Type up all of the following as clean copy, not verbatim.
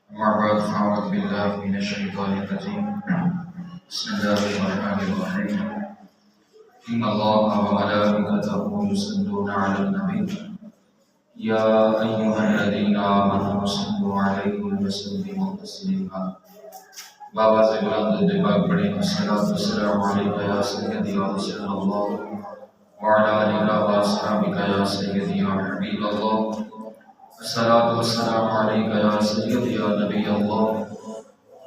أما بعد فأعوذ بالله من الشيطان الرجيم بسم الله الرحمن الرحيم إن الله وملائكته يصلون على النبي يا أيها الذين آمنوا صلوا عليه وسلموا تسليما بابا سے بلند دباغ پڑھیں الصلاة والسلام علیکہ یا سیدی یا رسول اللہ وعلى آلك وأصحابك يا سيدي يا حبيب الله الصلاة والسلام عليك يا سيدي يا نبي الله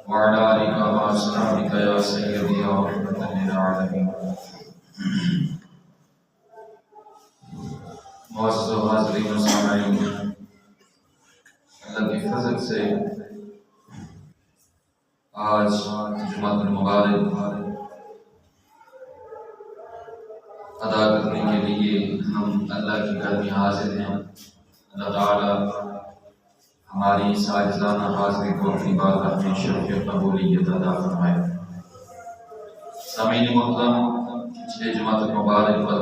وعلى آلك وأصحابك يا سيدي يا رحمة للعالمين معزز و حاضرین و سامعین، اللہ کی فضل سے آج جمعۃ المبارک ادا کرنے کے لیے ہم اللہ کے گھر میں حاضر ہیں۔ اللہ تعالی ہماری ساجدانہ حاضری کو اپنی بارگاہ میں شرف قبولیت عطا فرمائے۔ سامعین محترم، پچھلے جمعۃ المبارک پر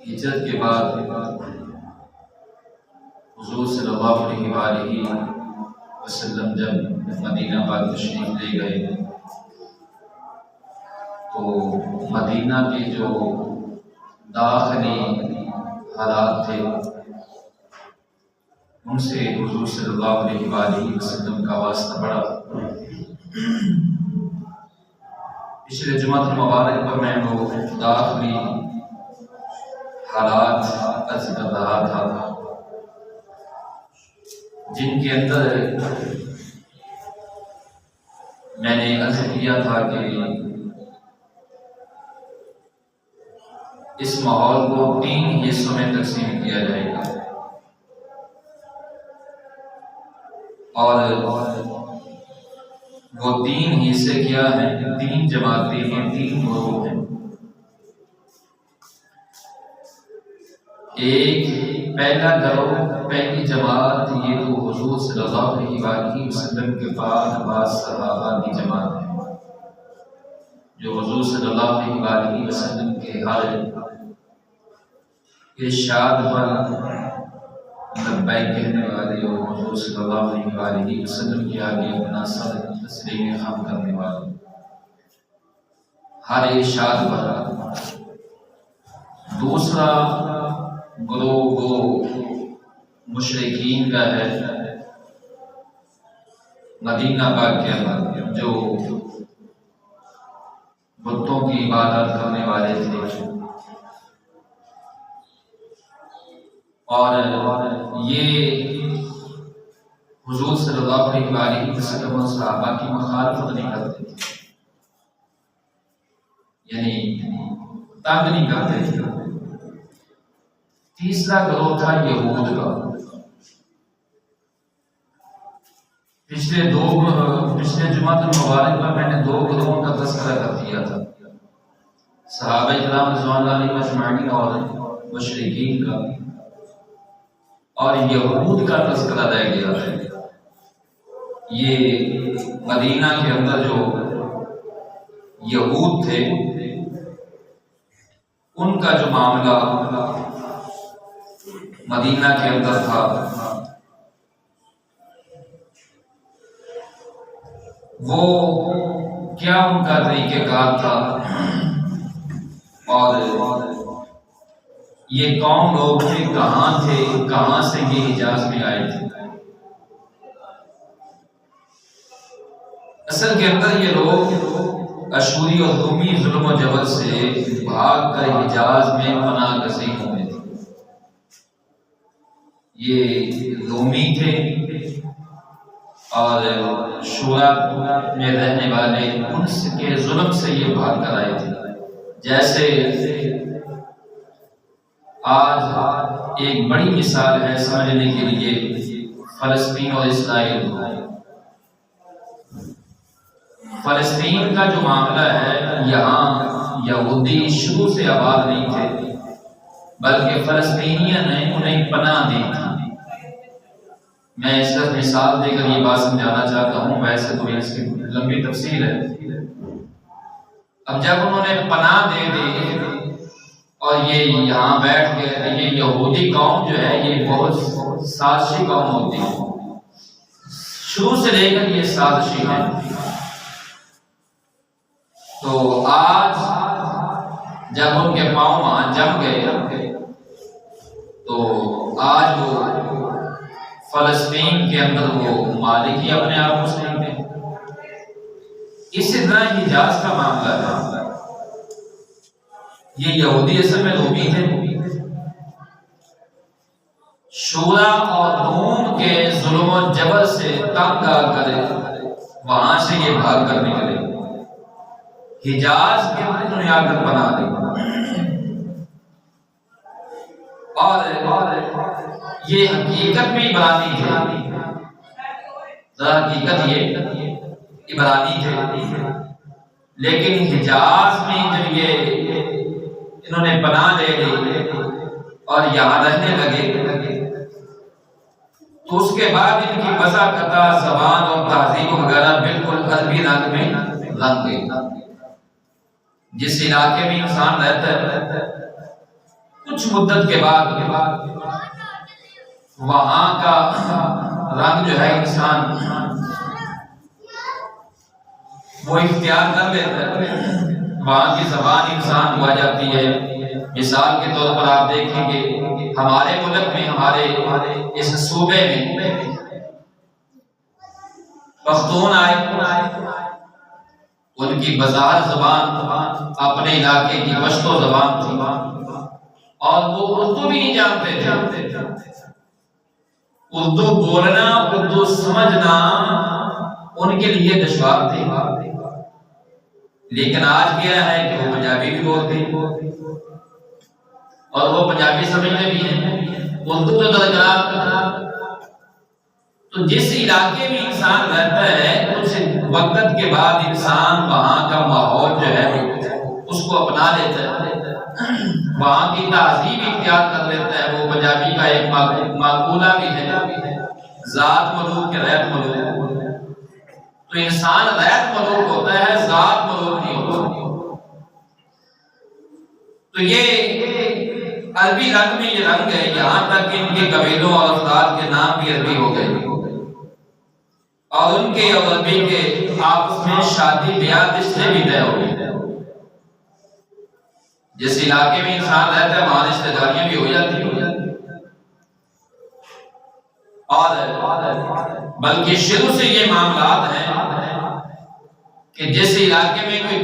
ہجرت کے بعد حضور صلی اللہ علیہ وآلہ وسلم جب مدینہ پاک تشریف لے گئے تو مدینہ کے جو داخلی حالات تھے ان سے حضور صلی اللہ علیہ وآلہ وسلم کا واسطہ پڑا۔ پچھلے جمعۃ المبارک پر میں وہ داخلی حالات عرض کر رہا تھا جن کے اندر میں نے عرض کیا تھا کہ اس ماحول کو 3 حصوں میں تقسیم کیا جائے گا، اور وہ 3 حصے کیا ہیں؟ 3 جماعتیں ہیں، 3 گروہ ہیں۔ ایک پہلا گروہ، پہلی جماعت، یہ تو حضور صلی اللہ علیہ وسلم کے بعد بعض صحابہ کی جماعت ہے جو حضور صلی اللہ علیہ وسلم کے ہر ارشاد پر لبیک کہنے والے اور حضور صلی اللہ علیہ وسلم کے آگے اپنا سر تسلیم خم کرنے والے، ہر ارشاد پر۔ دوسرا گروہ وہ مشرکین کا ہے مدینہ پاک کے اندر، جو بتوں کی عبادت کرنے والے تھے، اور یہ حضور صلی اللہ علیہ وسلم اور صحابہ کی مخالفت نہیں کرتے تھے، یعنی تنگ نہیں کرتے تھے۔ تیسرا گروہ تھا یہود کا۔ پچھلے جمعۃ المبارک پر میں نے 2 گروہوں کا تذکرہ کر دیا تھا، صحابہ کرام رضوان اللہ علیہم اجمعین اور مشرکین کا، اور یہود کا تذکرہ رہ گیا ہے۔ یہ مدینہ کے اندر جو یہود تھے ان کا جو معاملہ مدینہ کے اندر تھا وہ کیا ان کا طریقہ کار تھا، اور یہ کون لوگ تھے، کہاں تھے، کہاں سے یہ حجاز میں آئے تھے۔ اصل کے اندر یہ لوگ اشوری اور رومی ظلم و جبر سے بھاگ کر حجاز میں پناہ گزین ہوئے تھے۔ یہ رومی تھے اور شورا میں رہنے والے، ان کے ظلم سے یہ بھاگ کر آئے تھے۔ جیسے آج ایک بڑی مثال ہے سمجھنے کے لیے فلسطین اور اسرائیل۔ فلسطین کا جو معاملہ ہے، یہاں یہودی شروع سے آباد نہیں تھے، بلکہ فلسطینیوں نے انہیں پناہ دی تھی۔ میں اس طرح مثال دے کر یہ بات سمجھانا چاہتا ہوں، ویسے تو اس کی لمبی تفصیل ہے۔ اب جب انہوں نے پناہ دے دی اور یہ یہاں بیٹھ کے یہ یہودی قوم جو ہے یہ بہت سازشی قوم ہوتی ہے، شروع سے لے کر یہ سازشی ہے۔ تو آج جب ان کے پاؤں وہاں جم گئے تو آج وہ فلسطین کے اندر وہ مالک ہی اپنے آپ کو سمجھتے ہیں۔ اسی طرح حجاز کا معاملہ ہے، یہ یہودی اصل میں رومی تھے، شورا اور روم کے ظلم و جبر سے تنگ آ کر وہاں سے یہ بھاگ کر نکلے، حجاز کے انہوں نے آ کر بنا دی، اور یہ حقیقت میں عبرانی تھے، حقیقت یہ عبرانی تھے، لیکن حجاز میں جب یہ انہوں نے پناہ لے لی اور یہاں رہنے لگے تو اس کے بعد ان کی مذاقتہ زبان اور تہذیب وغیرہ بالکل عربی رنگ میں رنگ گئی۔ جس علاقے میں انسان رہتا ہے کچھ مدت کے بعد وہاں کا رنگ جو ہے انسان وہ اختیار کر لیتا ہے، وہاں کی زبان انسان کو آ جاتی ہے۔ مثال کے طور پر آپ دیکھیں گے ہمارے ملک میں، ہمارے اس صوبے میں پختون آئے، ان کی بازار زبان اپنے علاقے کی پشتو زبان تھی اور وہ اردو بھی نہیں جانتے تھے۔ اردو بولنا، اردو سمجھنا ان کے لیے دشوار تھی، لیکن آج کیا ہے کہ وہ پنجابی بھی بولتے ہیں اور وہ پنجابی سمجھتے بھی ہیں، اردو تو درکنار۔ تو جس علاقے میں انسان رہتا ہے کچھ وقت کے بعد انسان وہاں کا ماحول جو ہے اس کو اپنا لیتا ہے، وہاں کی تہذیب اختیار کر لیتا ہے۔ وہ پنجابی کا ایک مقولہ بھی ہے، ذات ملوک کے ریت ملوک، تو انسان ریت ملوک ہوتا ہے، ذات ملوک نہیں ہوتا۔ تو یہ عربی رنگ میں یہ رنگ ہے، یہاں تک کہ ان کے قبیلوں اور افراد کے نام بھی عربی ہو گئے، اور ان کے اور عربی کے آپس میں شادی بیاہ رشتے بھی طے ہو گئے۔ جس علاقے میں انسان رہتا ہے وہاں رشتہ داریاں بھی ہو جاتی ہیں، اور بلکہ شروع سے یہ معاملات ہیں کہ جس علاقے میں کوئی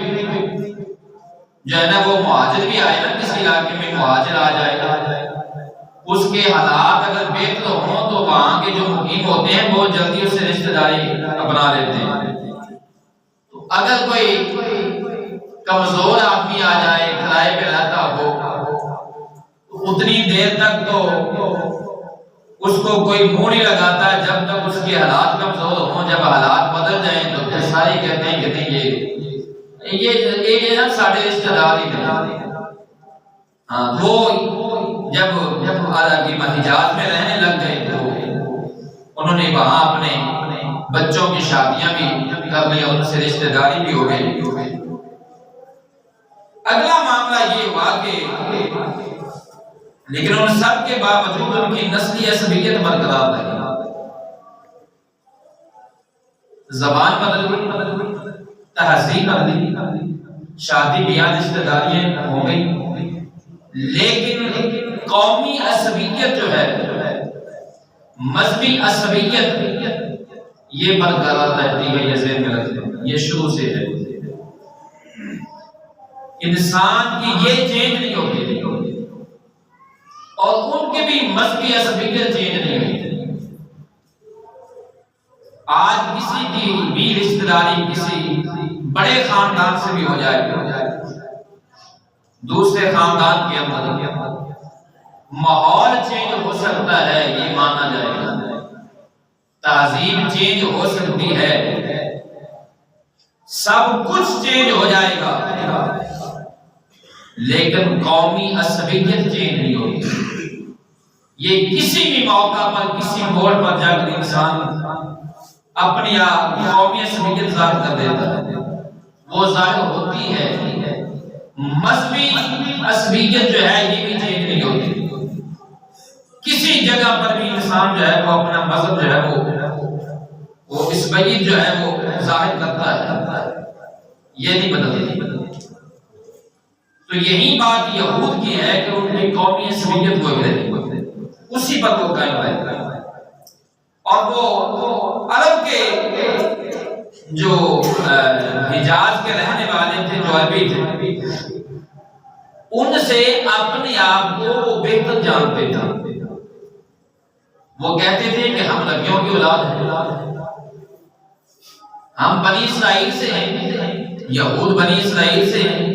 جو ہے نا وہ مہاجر بھی آئے نا، کسی علاقے میں مہاجر آ جائے گا، اس کے حالات اگر بہتر ہوں تو وہاں کے جو مقیم ہوتے ہیں بہت جلدی اس سے رشتہ داری اپنا لیتے ہیں۔ تو اگر کوئی کمزور آدمی آ جائے، کرائے پہ رہتا ہو، اتنی دیر تک تو اس کو کوئی منہ نہیں لگاتا جب تک اس کے حالات کمزور ہوں۔ جب حالات بدل جائیں تو پھر سارے کہتے ہیں کہ یہ سارے رشتہ دار ہی نہیں۔ ہاں، وہ جب عربی حجاز میں رہنے لگ گئے تو انہوں نے وہاں اپنے بچوں کی شادیاں بھی کر لی اور ان سے رشتہ داری بھی ہو گئی۔ اگلا معاملہ یہ ہوا کہ لیکن ان سب کے باوجود ان کی نسلی عصبیت برقرار رہی، زبان بدل گئی، تہذیب بدلی، شادی بیاہ رشتہ داریاں ہو گئی، لیکن قومی عصبیت جو ہے، مذہبی عصبیت یہ برقرار رہتی ہے۔ یہ ذہن میں رکھیں، یہ شروع سے ہے، انسان کی یہ چینج نہیں ہوتی اور ان کے بھی مذہبی عصبیت چینج نہیں ہوتی۔ آج کسی کی بھی رشتہ داری کسی بڑے خاندان سے بھی ہو جائے، دوسرے خاندان کے اندر ماحول چینج ہو سکتا ہے، یہ مانا جائے گا، تہذیب چینج ہو سکتی ہے، سب کچھ چینج ہو جائے گا، لیکن قومی عصبیت چینج نہیں ہوتی۔ یہ کسی بھی موقع پر کسی موڑ پر جا کر انسان اپنی قومی عصبیت ظاہر کر دیتا ہے، وہ ظاہر ہوتی ہے مذہبی عصبیت جو ہے یہ بھی چینج نہیں ہوتی. کسی جگہ پر بھی انسان جو ہے وہ اپنا مذہب جو ہے وہ عصبیت جو ہے وہ ظاہر کرتا ہے، یہ نہیں بدلتی. تو یہی بات یہود کی ہے کہ ان کی قومی عصبیت وہ رہی، اسی پر وہ قائم رہے. اور وہ عرب کے جو حجاز کے رہنے والے تھے، جو عربی تھے، ان سے اپنے آپ کو بہتر جانتے تھے. وہ کہتے تھے کہ ہم نبیوں کی اولاد ہیں، ہم بنی اسرائیل سے ہیں، یہود بنی اسرائیل سے ہیں.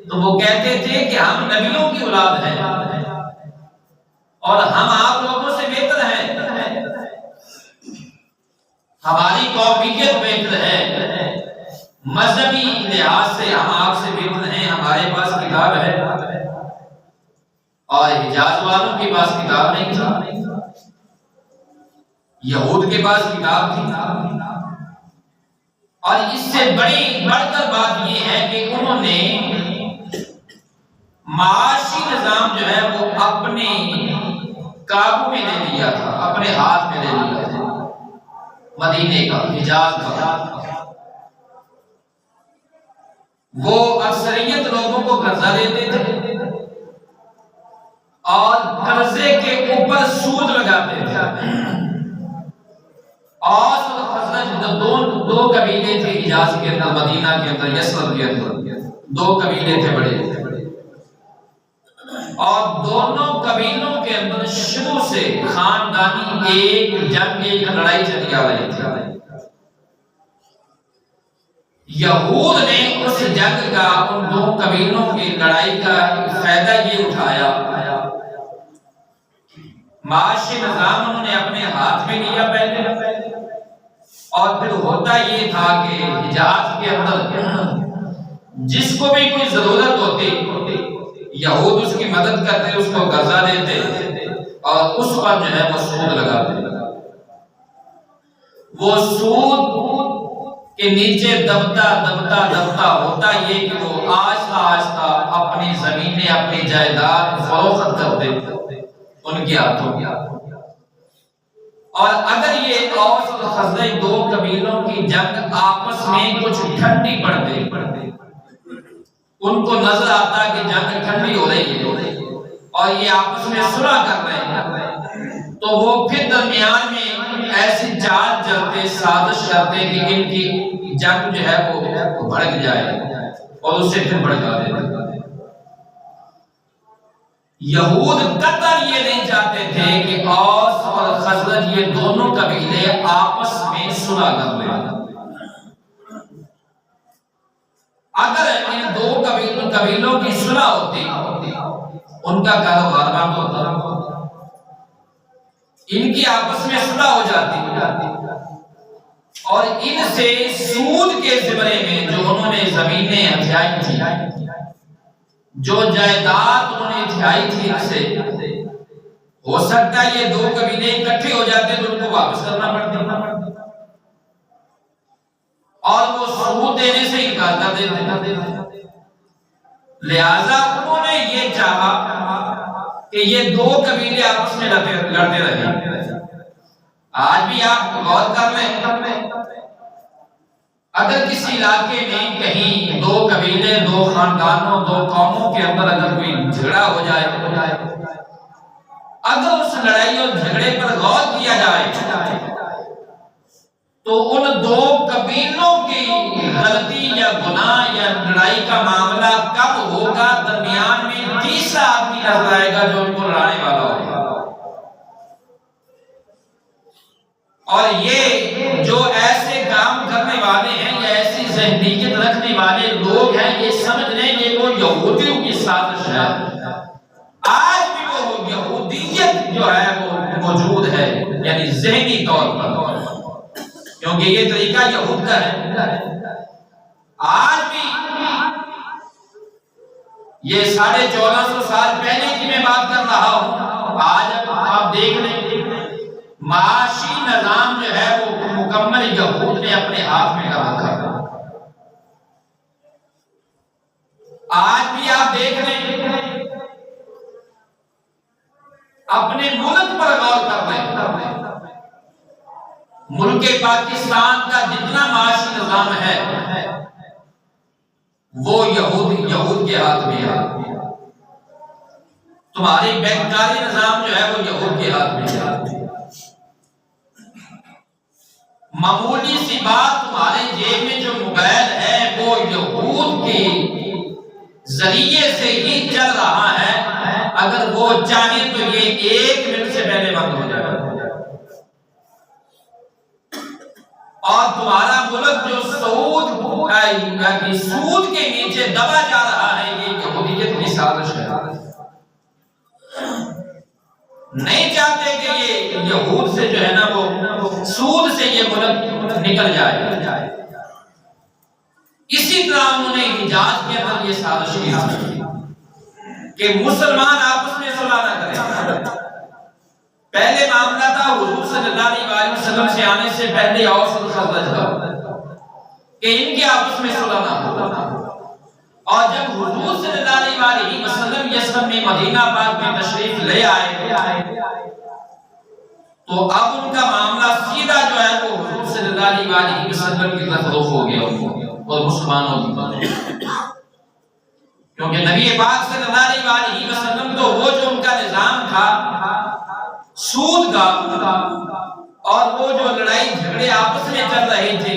تو وہ کہتے تھے کہ ہم نبیوں کی اولاد ہیں اور ہم آپ لوگوں سے بہتر ہیں، ہماری قومیت بہتر ہے، مذہبی لحاظ سے ہم آپ سے بہتر ہیں، ہمارے پاس کتاب ہے اور حجاز والوں کے پاس کتاب نہیں تھی، یہود کے پاس کتاب تھی. اور اس سے بڑھ کر بات یہ ہے کہ انہوں نے معاشی نظام جو ہے وہ اپنے قابو میں لے لیا تھا، اپنے ہاتھ میں لے لیا تھا. مدینے کا، حجاز کا، وہ اکثریت لوگوں کو قرضہ دیتے تھے اور قرضے کے اوپر سود لگاتے تھے. اوس اور خزرج دو قبیلے تھے حجاز کے اندر، مدینہ کے اندر، یثرب کے اندر دو قبیلے تھے بڑے، اور دونوں قبیلوں کے اندر شروع سے خاندانی ایک جنگ، ایک لڑائی چلی آ رہی تھی. یہود نے اس جنگ کا، ان دو قبیلوں کی لڑائی کا فائدہ یہ اٹھایا، معاشی نظام انہوں نے اپنے ہاتھ میں لیا پہلے، اور پھر ہوتا یہ تھا کہ حجاز کے اندر جس کو بھی کوئی ضرورت ہوتی یہود اس کی مدد کرتے، اس کو قرضہ دیتے اور اس پر جو ہے وہ سود لگاتے. وہ سود کے نیچے دبتا ہوتا یہ کہ وہ آہستہ آہستہ اپنی زمینیں، اپنی جائیداد فروخت کرتے ان کے ہاتھوں. اور اگر یہ اوس اور خزرج دو قبیلوں کی جنگ آپس میں کچھ ٹھنڈی پڑتی، ان کو نظر آتا کہ جنگ ٹھنڈی ہو رہی ہے اور یہ آپس میں صلح کر رہے ہیں، تو وہ پھر درمیان میں ایسی چال چلتے، سازش کرتے کہ ان کی جنگ جو ہے وہ بھڑک جائے اور اسے پھر بھڑکا دیتے. یہود قطر یہ نہیں چاہتے تھے کہ اوس اور خزرج یہ دونوں قبیلے آپس میں صلح کر لیں. اگر ان دو قبیلوں کی صلح ہوتی، ان کا کاروبار بند ہوتا، ان کی آپس میں صلح ہو جاتی اور ان سے سود کے زمرے میں جو انہوں نے زمینیں ہتھیائی تھی، جو جائیداد انہوں نے ہتھیائی تھی، ان سے ہو سکتا ہے یہ دو قبیلے اکٹھے ہو جاتے تو ان کو واپس کرنا پڑتا اور وہ سود دینے سے انکار کر دیتے. لہذا انہوں نے یہ چاہا کہ یہ دو قبیلے آپس میں لڑتے رہے. آج بھی آپ غور کر لیں، اگر کسی علاقے میں کہیں دو قبیلے، دو خاندانوں، دو قوموں کے اندر اگر کوئی جھگڑا ہو جائے، اگر اس لڑائی اور جھگڑے پر غور کیا جائے تو ان دو قبیلوں کی غلطی یا گناہ یا لڑائی کا معاملہ کب ہوگا؟ درمیان میں تیسرا آدمی نظر آئے گا جو ان کو لڑانے والا ہوگا. اور یہ جو ایسے کام کرنے والے ہیں یا ایسی ذہنیت رکھنے والے لوگ ہیں، یہ سمجھ لیں یہ وہ یہودیوں کی سازش ہے. آج بھی وہ یہودیت جو ہے وہ موجود ہے، یعنی ذہنی طور پر، کیونکہ یہ طریقہ یہود کا ہے. آج بھی یہ 1450 سال پہلے کی میں بات کر رہا ہوں، آج آپ دیکھ لیں معاشی نظام جو ہے وہ مکمل یہود نے اپنے ہاتھ میں کر رکھا ہے. آج بھی آپ دیکھ رہے ہیں، اپنے ملک پر غور کر رہے ہیں، ملک پاکستان کا جتنا معاشی نظام ہے وہ یہود کے ہاتھ میں ہے، تمہاری بینکاری نظام جو ہے وہ یہود کے ہاتھ میں ہے۔ معمولی سی بات، تمہارے جیب میں جو موبائل ہے وہ یہود کے ذریعے سے ہی چل رہا ہے، اگر وہ چاہے تو یہ 1 منٹ سے پہلے بند ہو جائے گا۔ اور تمہارا ملک جو سود کے نیچے دبا جا رہا ہے، یہ یہودیت کی سازش ہے۔ نہیں چاہتے کہ یہ یہود سے جو ہے نا وہ سود سے یہ ملک نکل جائے۔ اسی طرح انہوں نے حجاز کے اندر یہ سازش کی کہ مسلمان آپس میں صلح نہ کریں۔ پہلے معاملہ تھا حضور صلی اللہ علیہ وسلم سے آنے سے پہلے اوس اور خزرج کا کہ ان کے آپس میں صلح نہ ہو، اور جب حضور صلی اللہ علیہ وسلم یثرب میں مدینہ پاک میں تشریف لے آئے تو اب ان کا معاملہ سیدھا جو ہے وہ حضور صلی اللہ علیہ وسلم کی طرف رخ ہو گیا اور مسلمانوں کی طرف، کیونکہ نبی پاک صلی اللہ علیہ وسلم تو وہ جو ان کا نظام تھا سود کا، اور وہ جو لڑائی جھگڑے آپس میں چل رہے تھے،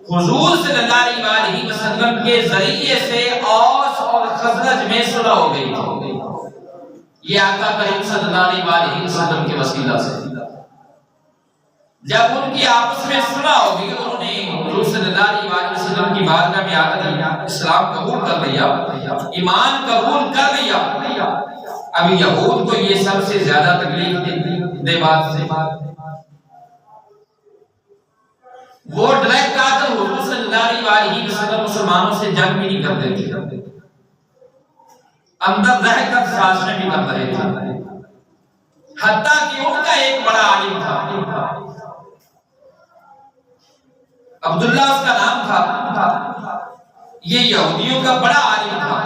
حضور صلی اللہ علیہ وسلم کے ذریعے سے اوس اور خزرج میں صلح ہو گئی تھی، یہ آقا کریم صلی اللہ علیہ وسلم کے وسیلہ سے۔ جب ان کی آپس میں صلح ہو گئی، انہوں نے حضور صلی اللہ علیہ وسلم کی بارگاہ میں آ کر اسلام قبول کر لیا، ایمان قبول کر لیا۔ اب یہود کو یہ سب سے زیادہ تکلیف دے بات سے، وہ ڈائریکٹ آ کر حضور صلی اللہ علیہ وسلم مسلمانوں سے جنگ بھی نہیں کرتے تھے، اندر رہ کر سازشیں بھی کر رہے تھے، حتیٰ کہ ان کا ایک بڑا عالم تھا، عبداللہ اس کا نام تھا، یہ یہودیوں کا بڑا عالم تھا،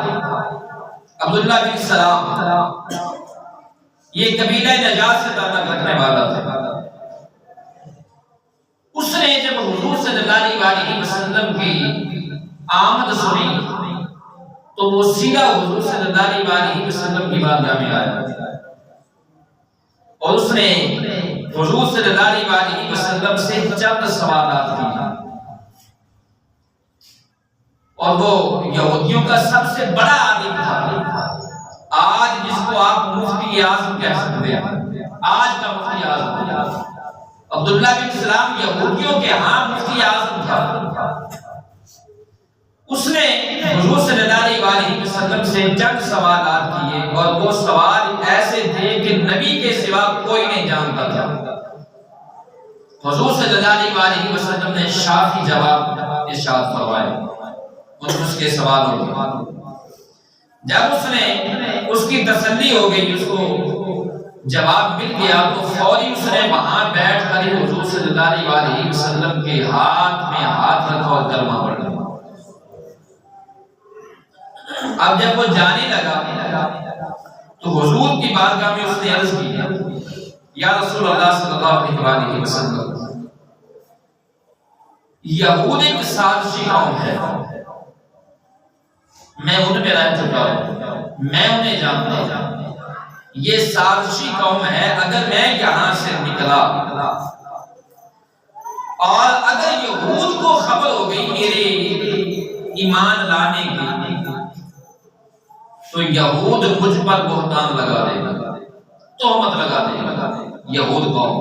عبداللہ بن سلام، یہ قبیلہ نجار سے تعلق رکھنے والا تھا۔ اس نے جب حضور صلی اللہ علیہ وسلم کی آمد سنی تو وہ سیدھا حضور صلی اللہ علیہ وسلم کی بارگاہ میں آیا، اور اس نے حضور صلی اللہ علیہ وسلم سے چند سوالات کیے، اور وہ یہودیوں کا سب سے بڑا عالم تھا، آج جس کو آپ مفتی اعظم کہہ سکتے ہیں، آج کا مفتی اعظم عبداللہ بن سلام یہودیوں کے ہاں مفتی اعظم تھا۔ اس نے حضور صلی اللہ علیہ وسلم سے چند سوالات کیے، اور وہ سوال ایسے تھے کہ نبی کے سوا کوئی نہیں جانتا تھا۔ حضور صلی اللہ علیہ وسلم نے شافی جواب ارشاد فرمائے اس کے سوالوں کے۔ جب اس نے اس کی تسلی ہو گئی، اس کو جواب مل گیا، تو فوری اس نے وہاں بیٹھ کر حضور صلی اللہ علیہ وسلم کے ہاتھ میں ہاتھ رکھا اور کلمہ پڑھ لیا۔ اب جب وہ جانے لگا تو حضور کی بارگاہ میں اس نے عرض کی، یا رسول اللہ صلی اللہ علیہ وسلم، یہود ایک سازشی قوم ہے، میں ان میں رہ چکا ہوں، میں انہیں جانتا ہوں، یہ سازشی قوم ہے، اگر میں یہاں سے نکلا اور اگر یہود کو خبر ہو گئی میرے ایمان لانے کی تو یہود مجھ پر بہتان لگا دے گا، تہمت لگا دے گا یہود قوم۔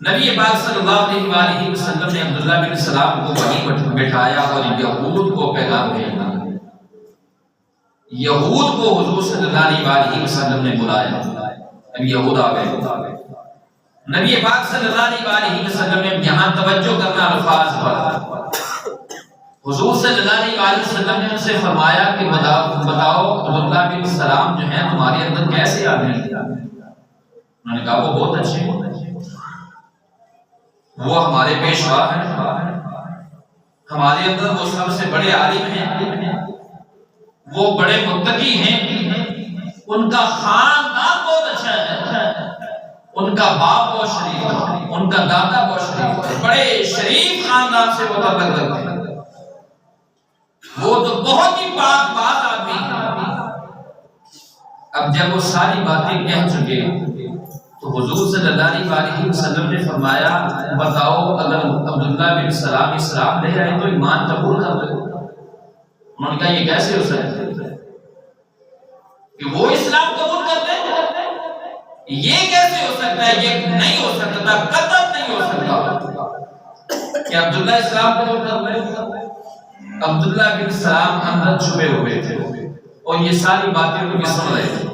نبی پاک صلی اللہ علیہ وسلم نے عبداللہ بن سلام کو وہیں بٹھایا اور یہود کو پیغام بھیجا، یہود کو حضور صلی اللہ علیہ وسلم نے بلایا، اب یہود آ گئے۔ نبی پاک صلی اللہ علیہ وسلم نے یہاں توجہ کرنا الفاظ پر، حضور صلی اللہ علیہ وسلم نے ان سے فرمایا کہ بتاؤ عبداللہ بن سلام جو ہیں تمہارے اندر کیسے آ گئے؟ انہوں نے کہا وہ بہت اچھے ہیں، وہ ہمارے پیشوا ہیں، ہمارے اندر وہ سب سے بڑے عالم ہیں، وہ بڑے متقی ہیں، ان کا خاندان بہت اچھا ہے، ان کا باپ بہت شریف ہے، ان کا دادا بہت شریف ہے، بڑے شریف خاندان سے وہ تعلق رکھتے ہیں، وہ تو بہت ہی پاک باز آدمی ہے۔ اب جب وہ ساری باتیں کہہ چکے تو حضور صلی اللہ علیہ وسلم نے فرمایا بتاؤ اگر عبداللہ بن سلام اسلام لے آئے تو ایمان قبول کر لے۔ انہوں نے کہا یہ کیسے ہو سکتا ہے کہ وہ اسلام قبول کر لے؟ یہ کیسے ہو سکتا ہے؟ یہ نہیں ہو سکتا، قطعاً نہیں ہو سکتا کہ عبداللہ اسلام قبول کر لے۔ عبداللہ بن سلام اندر چھپے ہوئے تھے اور یہ ساری باتیں ان کی سن رہے تھے۔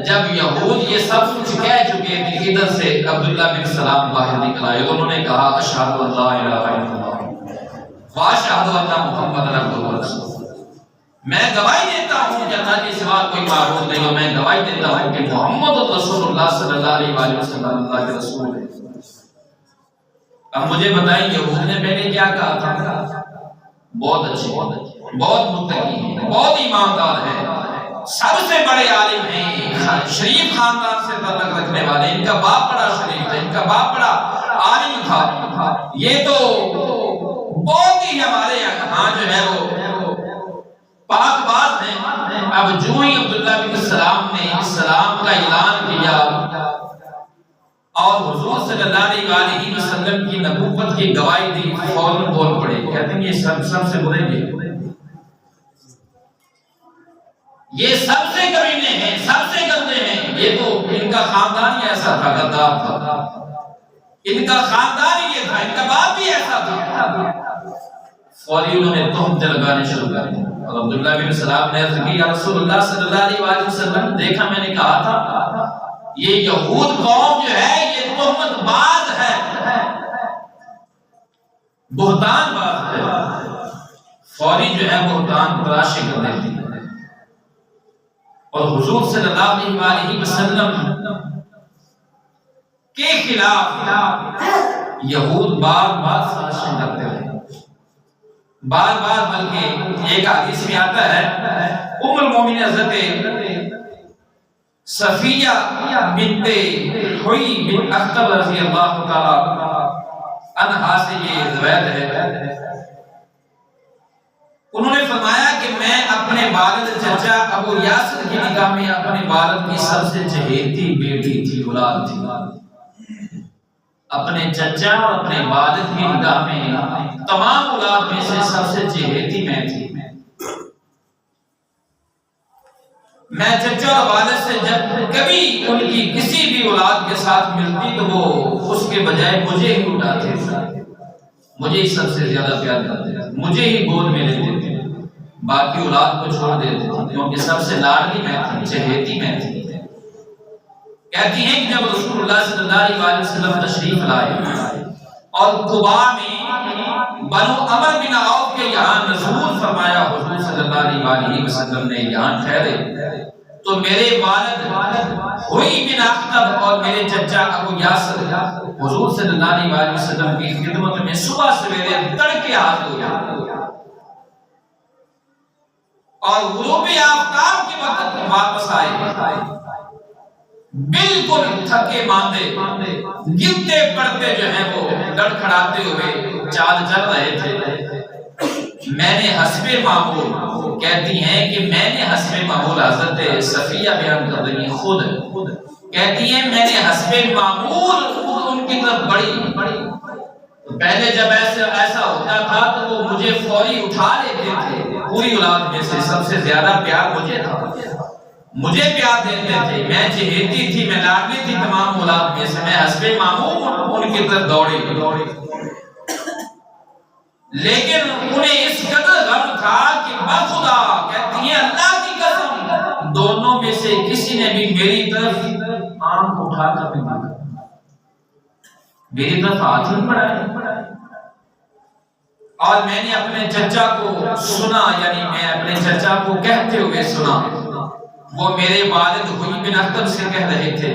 جب یہود یہ سب کچھ کہہ چکے تھے ادھر سے عبداللہ بن سلام باہر نکل آئے، انہوں نے کہا اشہد ان لا الہ الا اللہ واشہد ان محمد رسول اللہ، میں گواہی دیتا ہوں کہ اللہ کے سوا کوئی معبود نہیں، اور میں گواہی دیتا ہوں کہ محمد رسول اللہ صلی اللہ علیہ وسلم اللہ کے رسول ہے۔ اب مجھے بتائیں یہود نے پہلے کیا کہا تھا؟ بہت اچھے، بہت متقی ہیں، بہت ایماندار ہیں، سب سے بڑے عالم ہیں، شریف خاندان سے تعلق رکھنے والے، ان کا باپ بڑا شریف تھا، ان کا باپ بڑا عالم تھا، یہ تو بہت ہی ہمارے یہاں جو ہے وہ پاک باز ہیں۔ اب جو ہی عبداللہ بن سلام نے اسلام کا اعلان کیا اور حضور صلی اللہ علیہ وسلم کی نبوت کی گواہی دی، فوراً بول پڑے، کہتے ہیں یہ سب سے برے ہیں، یہ سب سے کمینے ہیں، سب سے گندے ہیں، یہ تو ان کا خاندان ہی ایسا تھا، غدار تھا، ان کا خاندان ہی یہ تھا، ان کا باپ بھی ایسا تھا۔ فوری انہوں نے تہمتیں لگانے شروع کر دی اور عبداللہ بن سلام نے عرض کی یا رسول اللہ صلی اللہ علیہ وسلم، دیکھا میں نے کہا تھا یہ یہود قوم جو ہے یہ تہمت باز ہے، بہتان باز ہے، فوری جو ہے بہتان تراشی کر دیتی ہے۔ اور حضور صلی اللہ علیہ وسلم کے خلاف یہود بار بار سازشیں کرتے رہے، بار بار، بلکہ ایک حدیث میں آتا ہے ام المومنین حضرت صفیہ بنت حوی بن اخطب رضی اللہ تعالی عنہا سے یہ روایت ہے، انہوں نے فرمایا کہ میں اپنے والد چچا ابو یاسر کی نگاہ میں اپنے والد کی سب سے چہیتی بیٹی تھی، اولاد تھی، اپنے چچا اور اپنے والد کی نگاہ میں تمام اولاد میں سے سب سے چہیتی میں تھی۔ میں چچا اور والد سے جب کبھی ان کی کسی بھی اولاد کے ساتھ ملتی تو وہ اس کے بجائے مجھے ہی اٹھاتے تھے، مجھے ہی سب سے زیادہ پیار کرتے تھے، مجھے ہی گود میں لیتے تھے، باقی اولاد کو چھوڑ دیتے تھے، کیونکہ سب سے لاڈلی میں تھی، چہیتی میں تھی۔ کہتی ہیں کہ جب رسول اللہ صلی اللہ علیہ وسلم تشریف لائے اور قباء میں بنو عمر بن عوف کے یہاں نزول فرمایا، حضور صلی اللہ علیہ وسلم نے یہاں ٹھہرے تو میرے والد حوی بن اخطب اور میرے چچا ابو یاسر حضور صلی اللہ علیہ وسلم کی خدمت میں صبح سویرے تڑکے حاضر ہوئے اور غروب آفتاب کے وقت واپس آئے، بالکل تھکے ماندے، گرتے پڑتے جو ہیں وہ لڑکھڑاتے ہوئے چال چل رہے تھے۔ میں نے حسب معمول، کہتی ہیں کہ میں نے حسب معمول، حضرت صفیہ بیان کر رہی ہیں خود کہتی ہیں میں نے حسب معمول ان کی طرف بڑی، پہلے جب ایسا ہوتا تھا تو وہ مجھے فوری اٹھا لیتے تھے، پوری اولاد میں سے سب سے زیادہ پیار مجھے تھا، مجھے پیار دیتے تھے، میں چہیتی تھی، میں لاڈلی تھی تمام اولاد میں سے، میں حسب معمول ان کی طرف دوڑی، لیکن انہیں اس قدر غم تھا کہ بخدا، کہتی ہیں اللہ کی قسم، دونوں میں سے کسی نے بھی میری طرف آنکھ اٹھا کر نہیں دیکھا، میری طرف ہاتھ نہیں بڑھایا۔ اور میں نے اپنے چچا کو سنا، یعنی میں اپنے چچا کو کہتے ہوئے سنا، وہ میرے والد حوی بن اخطب سے کہہ رہے تھے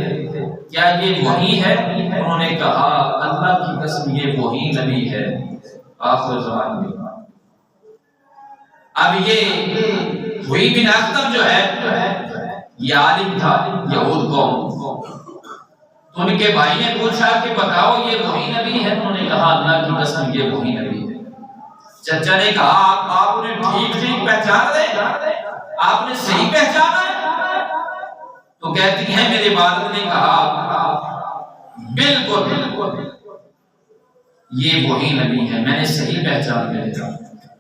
کیا یہ وہی ہے؟ انہوں نے کہا اللہ کی قسم یہ وہی نبی ہے آخر زمان میں۔ اب یہ ہوئی بن اخطب جو ہے یہ عالم تھا یہود قوم، تو ان کے بھائی نے پوچھا کہ بتاؤ یہ وہی نبی ہے؟ انہوں نے کہا اللہ کی قسم یہ وہی نبی ہے۔ چچا نے کہا آپ نے ٹھیک پہچان رہے، آپ نے صحیح پہچانا ہے؟ تو کہتی ہیں میرے والد نے کہا بالکل یہ وہی نبی ہے، میں نے صحیح پہچان لیا۔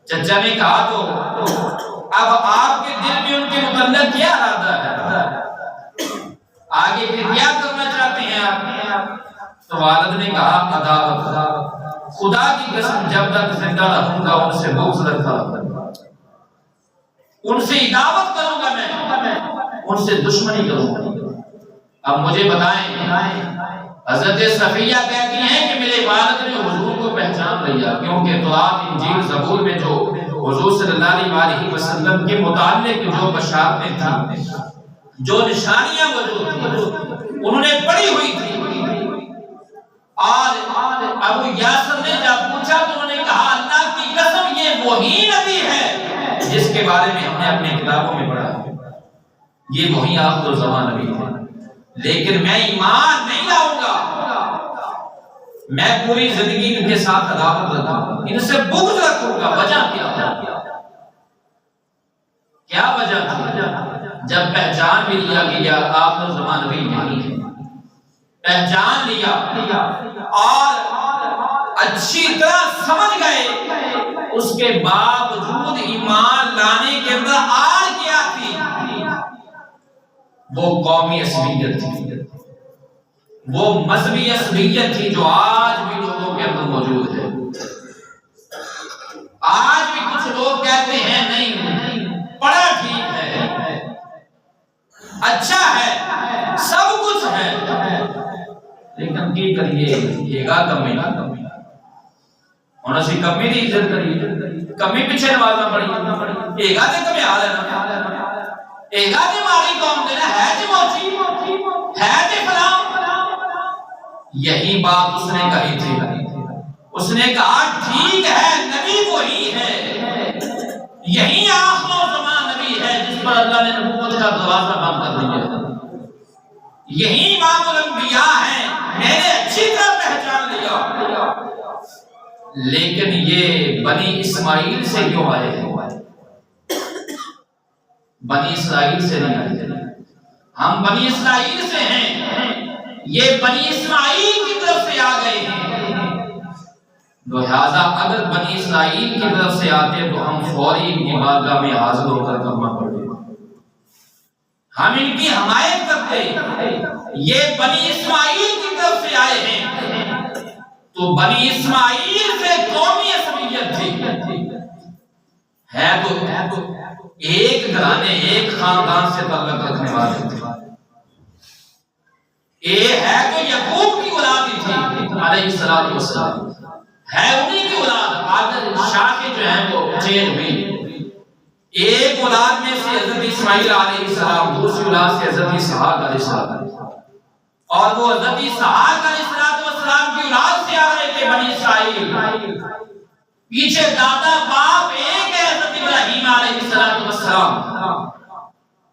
چچا نے کہا تو اب آپ کے دل میں ان کے متعلق کیا ارادہ ہے؟ آگے پھر کیا کرنا چاہتے ہیں آپ؟ تو والد نے کہا عداوت، خدا کی قسم جب تک زندہ رہوں گا ان سے بغض رکھا، ان سے عداوت کروں گا، میں ان سے دشمنی کروں گا۔ اب مجھے بتائیں، حضرت صفیہ کہتی ہیں کہ میرے والد نے حضور کو پہچان لیا، کیونکہ تورات انجیل زبور میں جو حضور صلی اللہ علیہ وسلم کے متعلق جو بشارتیں تھیں، جو نشانیاں موجود تھیں، انہوں نے پڑھی ہوئی تھی۔ اور ابو یاسر نے جب پوچھا تو انہوں نے کہا اللہ کی قسم یہ وہی نبی ہے جس کے بارے میں ہم نے اپنی کتابوں میں پڑھا، یہ وہی آخر الزمان نبی ہے۔ لیکن میں ایمان نہیں لاؤں گا، میں پوری زندگی ان کے ساتھ عداوت رکھوں گا، ان سے بغض رکھوں گا۔ وجہ کیا وجہ تھی؟ جب پہچان بھی لیا کہ آخر الزمان نبی نہیں ہے، پہچان لیا اور اچھی طرح سمجھ گئے، اس کے باوجود ایمان لانے کے اندر آڑ کیا تھی؟ وہ قومی عصبیت تھی، وہ مذہبی عصبیت تھی جو آج بھی لوگوں کے اندر موجود ہے۔ آج بھی کچھ لوگ کہتے ہیں نہیں پڑھا ٹھیک ہے، اچھا ہے، سب کچھ ہے، لیکن کی کریے یہ گا کمی ہونا سی کمی دی عزت کریے، کمی پیچھے نوازنا پڑی، ایک آدھے کمی آ لینا، ایک آدھے ماری قوم دینا ہے جی موچی ہے جی فلام۔ یہی بات اس نے کہی تھی، اس نے کہا ٹھیک ہے نبی وہی ہے، یہی آخر زمان نبی ہے جس پر اللہ نے نبوت کا دروازہ بند کر دیا، یہی امام الانبیاء ہیں، میں نے اچھی طرح پہچان لیا۔ لیکن یہ بنی اسماعیل سے کیوں آئے ہیں؟ بنی اسرائیل سے نہیں آئے، ہم بنی اسرائیل سے ہیں، یہ بنی اسماعیل کی طرف سے آ گئے ہیں۔ لہذا اگر بنی اسرائیل کی طرف سے آتے تو ہم فوری ان کی بارگاہ میں حاضر ہو کر کلمہ پڑھتے، ہم ان کی حمایت کرتے۔ یہ بنی اسماعیل کی طرف سے آئے ہیں تو بنی اسماعیل سے قومی عصبیت تھی، ہے تو ایک گھرانے ایک خاندان سے تعلق رکھنے والے تھے، یہ ہے تو یعقوب کی اولاد ہی تھی علیہ السلام والسلام، ہے انہی کی اولاد۔ آج شاخیں جو ہیں وہ چینج ہوئی، ایک اولاد میں سے حضرت اسماعیل علیہ السلام، دوسری اولاد سے حضرت اسحاق علیہ السلام، اور وہ حضرت اسحاق علیہ السلام کی اولاد سے آ رہے تھے بنی اسرائیل۔ پیچھے دادا باپ ایک ہے حضرت ابراہیم علیہ السلام،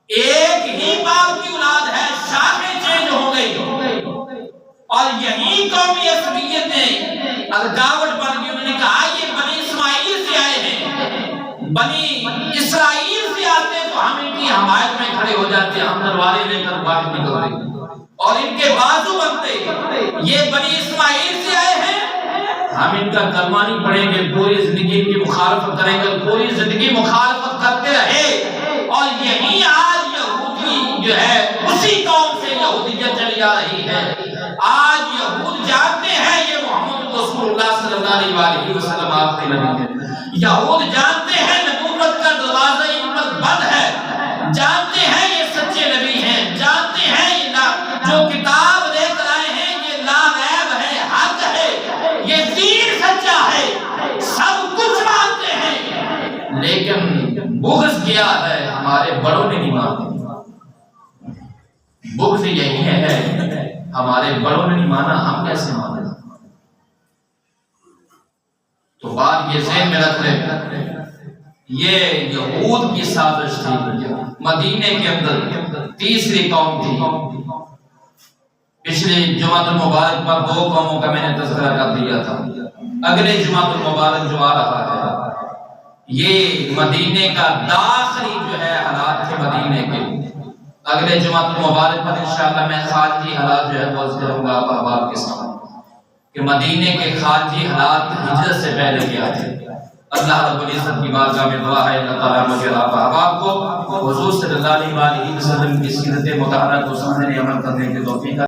ایک ہی باپ کی اولاد ہے، شاخیں چینج ہو گئی، اور یہی قومی عصبیت نے رکاوٹ بن گئی۔ انہوں نے کہا یہ بنی اسماعیل سے آئے ہیں، بنی اسرائیل سے آتے تو ہم ان کی حمایت میں کھڑے ہو جاتے، ہم تلواریں لے کر باہر نکلتے اور ان کے بازو بنتے۔ یہ بنی اسماعیل سے آئے ہیں، ہم ان کا کلمہ نہیں پڑھیں گے، پوری زندگی ان کی مخالفت کریں گے، پوری زندگی مخالفت کرتے رہے، اور یہی آج یہودی جو ہے اسی قوم سے یہودیت چلی جا رہی ہے۔ آج یہود جانتے ہیں یہ محمد رسول اللہ صلی اللہ علیہ وسلم آخری نبی ہے، یہود جانتے ہیں نبوت کا دروازہ ان پر بند ہے، جانتے ہیں یہ سچے نبی ہیں، جانتے ہیں یہ جو کتاب لے کر آئے ہیں یہ لا غیب ہے، حق ہے، یہ دین سچا ہے، سب کچھ مانتے ہیں، لیکن بغض کیا ہے ہمارے بڑوں نے نہیں مانا۔ بغض یہی ہے ہمارے بڑوں نے نہیں مانا، ہم کیسے مانے؟ تو بات یہ ذہن میں رکھ لیں، یہ یہود کی سازش تھی۔ مدینے کے اندر تیسری قوم تھی۔ پچھلی جمعۃ المبارک پر 2 قوموں کا میں نے تذکرہ کر دیا تھا۔ اگلے جمعۃ المبارک جو آ رہا ہے، یہ مدینے کا داخلی جو ہے حالات تھے مدینے کے۔ اگلے جمعۃ المبارک پر انشاءاللہ میں خارجی حالات جو ہے وہ کروں گا احباب کے ساتھ، کہ مدینے کے خارجی حالات ہجرت سے پہلے کیا تھے۔ اللہ رب العزت کی بارگاہ میں دعا ہے اللہ تعالیٰ مجھے آپ احباب کو حضور صلی اللہ علیہ وسلم کی سیرت مطہرہ کو سمجھنے عمل کرنے کی توفیق